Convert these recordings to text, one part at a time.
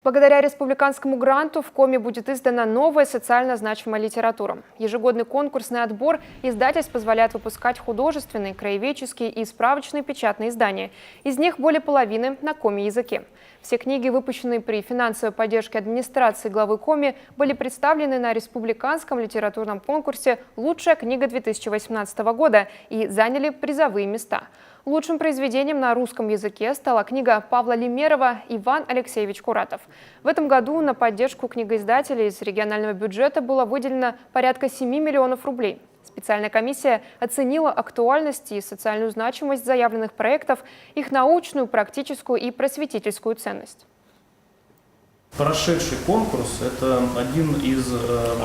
Благодаря республиканскому гранту в Коми будет издана новая социально значимая литература. Ежегодный конкурсный отбор издательств позволяет выпускать художественные, краеведческие и справочные печатные издания. Из них более половины на коми-языке. Все книги, выпущенные при финансовой поддержке администрации главы Коми, были представлены на республиканском литературном конкурсе «Лучшая книга 2018 года» и заняли призовые места. Лучшим произведением на русском языке стала книга Павла Лемерова «Иван Алексеевич Куратов». В этом году на поддержку книгоиздателей из регионального бюджета было выделено порядка 7 миллионов рублей. Специальная комиссия оценила актуальность и социальную значимость заявленных проектов, их научную, практическую и просветительскую ценность. Прошедший конкурс – это один из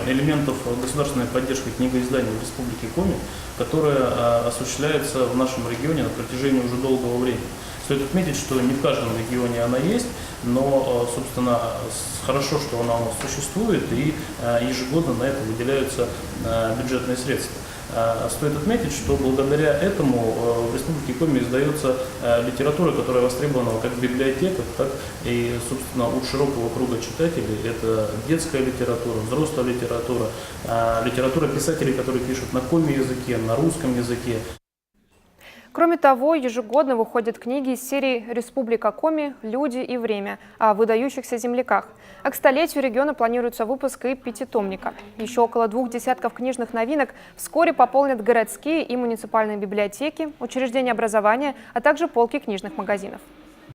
элементов государственной поддержки книгоизданий в Республике Коми, которая осуществляется в нашем регионе на протяжении уже долгого времени. Стоит отметить, что не в каждом регионе она есть, но, собственно, хорошо, что она у нас существует, и ежегодно на это выделяются бюджетные средства. Стоит отметить, что благодаря этому в Республике Коми издается литература, которая востребована как в библиотеках, так и, собственно, у широкого круга читателей. Это детская литература, взрослая литература, литература писателей, которые пишут на коми-языке, на русском языке. Кроме того, ежегодно выходят книги из серии «Республика Коми. Люди и время» о выдающихся земляках. А к столетию региона планируется выпуск и пятитомника. Еще около 2 десятков книжных новинок вскоре пополнят городские и муниципальные библиотеки, учреждения образования, а также полки книжных магазинов.